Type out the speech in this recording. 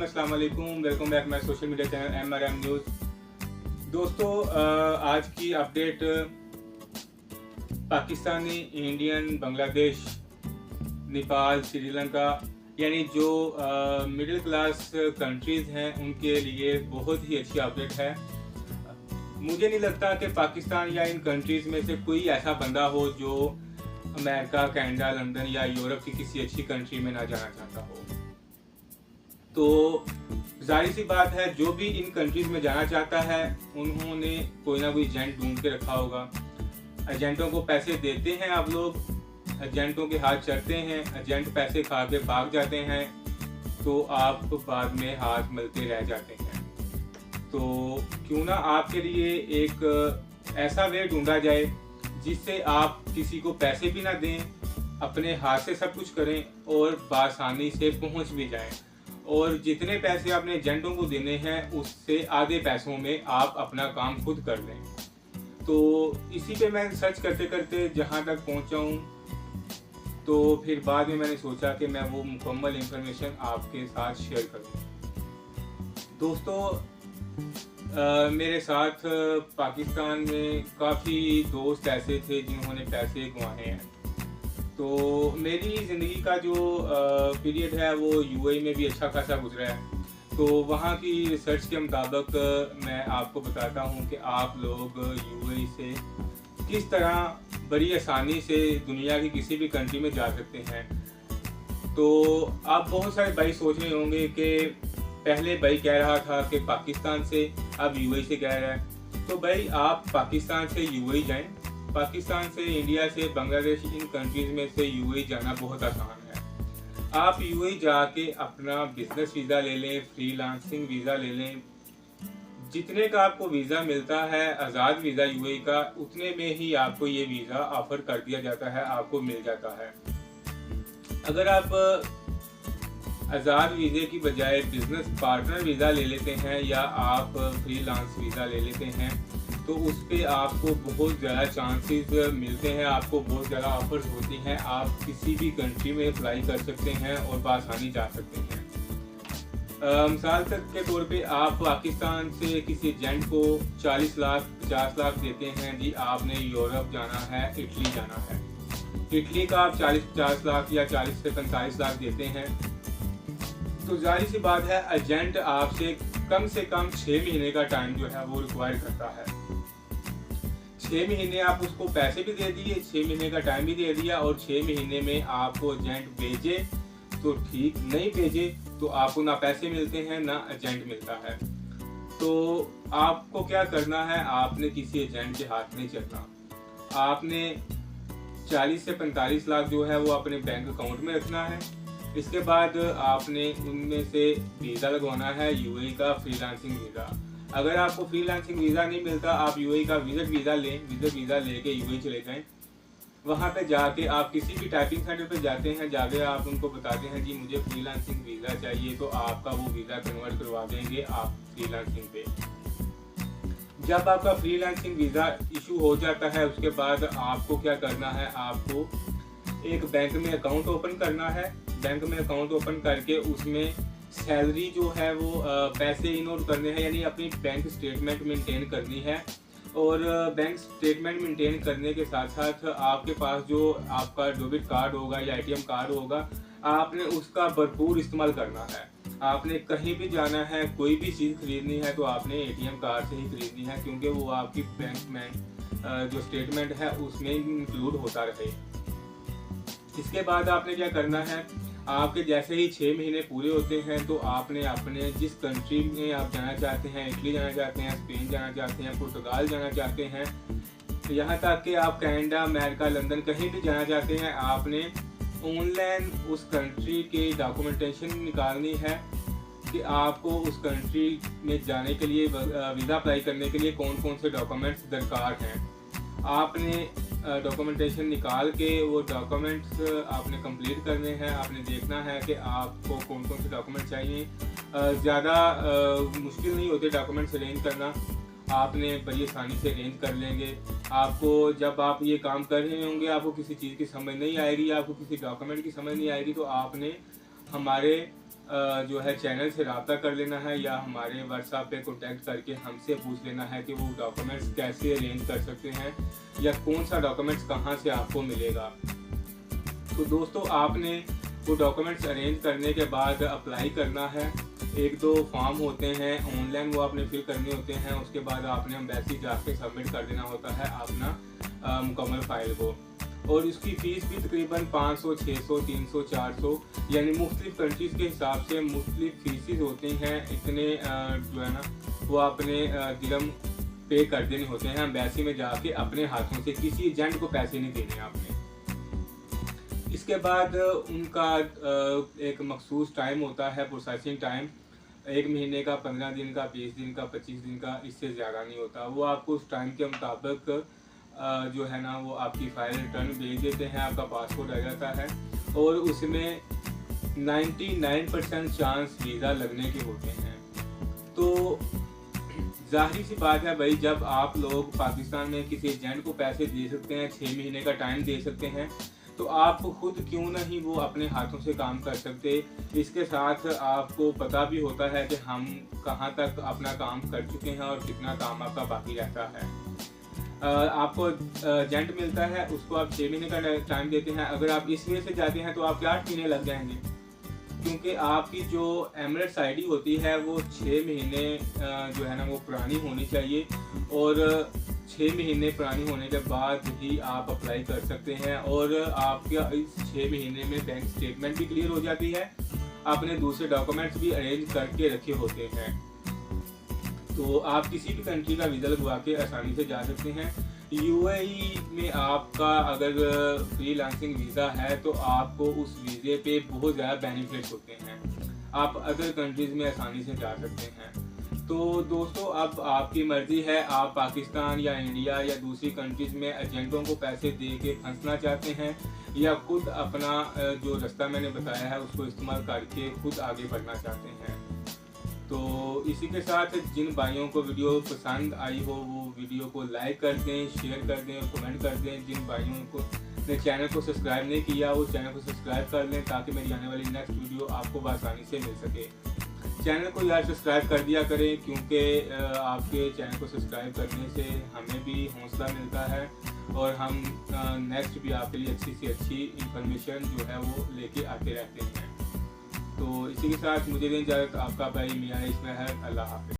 अस्सलाम वालेकुम, welcome back my social media channel MRM news. दोस्तों, आज की अपडेट पाकिस्तानी, इंडियन, बांग्लादेश, नेपाल, श्रीलंका यानी जो मिडिल क्लास कंट्रीज़ हैं उनके लिए बहुत ही अच्छी अपडेट है। मुझे नहीं लगता कि पाकिस्तान या इन कंट्रीज़ में से कोई ऐसा बंदा हो जो अमेरिका, कनाडा, लंदन या यूरोप की किसी अच्छी कंट्री में ना जाना चाहता हो। तो जाहिर सी बात है, जो भी इन कंट्रीज़ में जाना चाहता है उन्होंने कोई ना कोई एजेंट ढूंढ के रखा होगा। एजेंटों को पैसे देते हैं आप लोग, एजेंटों के हाथ चढ़ते हैं, एजेंट पैसे खा के भाग जाते हैं, तो आप बाद में हाथ मलते रह जाते हैं। तो क्यों ना आपके लिए एक ऐसा वे ढूंढा जाए जिससे आप किसी को पैसे भी ना दें, अपने हाथ से सब कुछ करें और बआसानी से पहुंच भी जाएं। और जितने पैसे आपने एजेंटों को देने हैं उससे आधे पैसों में आप अपना काम खुद कर लें। तो इसी पे मैं सर्च करते करते जहाँ तक पहुँचा हूँ, तो फिर बाद में मैंने सोचा कि मैं वो मुकम्मल इंफॉर्मेशन आपके साथ शेयर करूँ। दोस्तों, मेरे साथ पाकिस्तान में काफ़ी दोस्त ऐसे थे जिन्होंने पैसे गंवाए हैं। तो मेरी ज़िंदगी का जो पीरियड है वो यूएई में भी अच्छा खासा गुजरा है। तो वहाँ की रिसर्च के मुताबिक मैं आपको बताता हूँ कि आप लोग यूएई से किस तरह बड़ी आसानी से दुनिया की किसी भी कंट्री में जा सकते हैं। तो आप बहुत सारे भाई सोच रहे होंगे कि पहले भाई कह रहा था कि पाकिस्तान से, अब यूएई से कह रहा है। तो भाई आप पाकिस्तान से यूएई जाएं, पाकिस्तान से, इंडिया से, बांग्लादेश, इन कंट्रीज़ में से यूएई जाना बहुत आसान है। आप यूएई जाके अपना बिजनेस वीज़ा ले लें, फ्रीलांसिंग वीज़ा ले लें। जितने का आपको वीज़ा मिलता है आज़ाद वीज़ा यूएई का, उतने में ही आपको ये वीज़ा ऑफ़र कर दिया जाता है, आपको मिल जाता है। अगर आप आज़ाद वीज़े की बजाय बिजनेस पार्टनर वीज़ा ले लेते हैं या आप फ्रीलांस वीज़ा ले लेते हैं, तो उस पर आपको बहुत ज़्यादा चांसेस मिलते हैं, आपको बहुत ज़्यादा ऑफर्स होती हैं। आप किसी भी कंट्री में अप्लाई कर सकते हैं और बआसानी जा सकते हैं। मिसाल तक के तौर पे आप पाकिस्तान से किसी एजेंट को 40 लाख 50 लाख देते हैं, जी आपने यूरोप जाना है, इटली जाना है। इटली का आप 40-50 लाख या 40 से 45 लाख देते हैं, तो जाहिर सी बात है एजेंट आपसे कम 6 महीने का टाइम जो है वो रिक्वायर करता है। 6 महीने आप उसको पैसे भी दे दिए, 6 महीने का टाइम भी दे दिया, और 6 महीने में आपको एजेंट भेजे तो ठीक, नहीं भेजे तो आपको ना पैसे मिलते हैं ना एजेंट मिलता है। तो आपको क्या करना है, आपने किसी एजेंट के हाथ नहीं चलना। आपने 40 से 45 लाख जो है वो अपने बैंक अकाउंट में रखना है। इसके बाद आपने उनमें से वीज़ा लगवाना है, यूएई का फ्रीलांसिंग वीज़ा। अगर आपको फ्रीलांसिंग वीज़ा नहीं मिलता, आप यूएई का विजिट वीज़ा लें, विजिट वीज़ा लेके यूएई चले जाएं। वहाँ पे जाके आप किसी भी टाइपिंग सेंटर पे जाते हैं, जाके आप उनको बताते हैं जी मुझे फ्रीलांसिंग वीज़ा चाहिए, तो आपका वो वीज़ा कन्वर्ट करवा देंगे आप फ्रीलांसिंग पे। जब आपका फ्रीलांसिंग वीज़ा इशू हो जाता है, उसके बाद आपको क्या करना है, आपको एक बैंक में अकाउंट ओपन करना है। बैंक में अकाउंट ओपन करके उसमें सैलरी जो है वो पैसे इनोट करने हैं, यानी अपनी बैंक स्टेटमेंट मेंटेन करनी है। और बैंक स्टेटमेंट मेंटेन करने के साथ साथ आपके पास जो आपका डेबिट कार्ड होगा या एटीएम कार्ड होगा, आपने उसका भरपूर इस्तेमाल करना है। आपने कहीं भी जाना है, कोई भी चीज़ खरीदनी है, तो आपने एटीएम कार्ड से ही खरीदनी है, क्योंकि वो आपकी बैंक में जो स्टेटमेंट है उसमें इंक्लूड होता रहे। इसके बाद आपने क्या करना है, आपके जैसे ही 6 महीने पूरे होते हैं, तो आपने अपने जिस कंट्री में आप जाना चाहते हैं, इटली जाना चाहते हैं, स्पेन जाना चाहते हैं, पुर्तगाल जाना चाहते हैं, यहाँ तक कि आप कनाडा, अमेरिका, लंदन कहीं भी जाना चाहते हैं, आपने ऑनलाइन उस कंट्री की डॉक्यूमेंटेशन निकालनी है कि आपको उस कंट्री में जाने के लिए, वीज़ा अप्लाई करने के लिए कौन कौन से डॉक्यूमेंट्स दरकार हैं। आपने डॉक्यूमेंटेशन निकाल के वो डॉक्यूमेंट्स आपने कंप्लीट करने हैं। आपने देखना है कि आपको कौन कौन से डॉक्यूमेंट चाहिए। ज़्यादा मुश्किल नहीं होते डॉक्यूमेंट्स अरेंज करना, आपने बड़ी आसानी से अरेंज कर लेंगे। आपको जब आप ये काम कर रहे होंगे, आपको किसी चीज़ की समझ नहीं आएगी, आपको किसी डॉक्यूमेंट की समझ नहीं आएगी, तो आपने हमारे जो है चैनल से रब्ता कर लेना है या हमारे व्हाट्सएप पे कॉन्टैक्ट करके हमसे पूछ लेना है कि वो डॉक्यूमेंट्स कैसे अरेंज कर सकते हैं या कौन सा डॉक्यूमेंट्स कहाँ से आपको मिलेगा। तो दोस्तों आपने वो डॉक्यूमेंट्स अरेंज करने के बाद अप्लाई करना है। 1-2 फॉर्म होते हैं ऑनलाइन, वो आपने फिल करने होते हैं। उसके बाद आपने एम्बेसी जाके सबमिट कर देना होता है अपना मुकम्मल फाइल को। और इसकी फ़ीस भी तकरीबन 500, 600, 300, 400 यानी मुख्तलिफ कंट्रीज़ के हिसाब से मुख्तलिफ फ़ीसेस होती हैं। इतने जो है ना वो आपने दिरहम पे कर देने होते हैं एम्बेसी में जाके अपने हाथों से, किसी एजेंट को पैसे नहीं देने आपने। इसके बाद उनका एक मखसूस टाइम होता है प्रोसेसिंग टाइम, 1 महीने का, 15 दिन का, 20 दिन का, 25 दिन का, इससे ज़्यादा नहीं होता। वो आपको उस टाइम के मुताबिक जो है ना वो आपकी फ़ाइल रिटर्न भेज देते हैं, आपका पासपोर्ट आ जाता है और उसमें 99% चांस वीज़ा लगने के होते हैं। तो जाहिर सी बात है भाई, जब आप लोग पाकिस्तान में किसी एजेंट को पैसे दे सकते हैं, 6 महीने का टाइम दे सकते हैं, तो आप खुद क्यों नहीं वो अपने हाथों से काम कर सकते। इसके साथ आपको पता भी होता है कि हम कहाँ तक अपना काम कर चुके हैं और कितना काम आपका बाकी रहता है। आपको एजेंट मिलता है, उसको आप 6 महीने का टाइम देते हैं। अगर आप इस वे से जाते हैं तो आप 8 महीने लग जाएंगे, क्योंकि आपकी जो एमिरेट्स आईडी होती है वो 6 महीने जो है ना वो पुरानी होनी चाहिए और 6 महीने पुरानी होने के बाद ही आप अप्लाई कर सकते हैं। और आपके इस 6 महीने में बैंक स्टेटमेंट भी क्लियर हो जाती है, आपने दूसरे डॉक्यूमेंट्स भी अरेंज करके रखे होते हैं। तो आप किसी भी कंट्री का वीज़ा लगवा के आसानी से जा सकते हैं। यूएई में आपका अगर फ्रीलांसिंग वीज़ा है तो आपको उस वीज़े पे बहुत ज़्यादा बेनिफिट्स होते हैं, आप अदर कंट्रीज़ में आसानी से जा सकते हैं। तो दोस्तों अब आपकी मर्ज़ी है, आप पाकिस्तान या इंडिया या दूसरी कंट्रीज़ में एजेंटों को पैसे दे के फंसना चाहते हैं या खुद अपना जो रास्ता मैंने बताया है उसको इस्तेमाल करके खुद आगे बढ़ना चाहते हैं। तो इसी के साथ जिन भाइयों को वीडियो पसंद आई हो वो वीडियो को लाइक कर दें, शेयर कर दें और कमेंट कर दें। जिन भाइयों को ने चैनल को सब्सक्राइब नहीं किया वो चैनल को सब्सक्राइब कर लें ताकि मेरी आने वाली नेक्स्ट वीडियो आपको आसानी से मिल सके। चैनल को यार सब्सक्राइब कर दिया करें, क्योंकि आपके चैनल को सब्सक्राइब करने से हमें भी हौसला मिलता है और हम नेक्स्ट भी आपके लिए अच्छी से अच्छी इंफॉर्मेशन जो है वो लेके आते रहते हैं। तो इसी के साथ मुझे दें इजाज़त, आपका भाई मियां इसमें है। अल्लाह हाफ़िज़।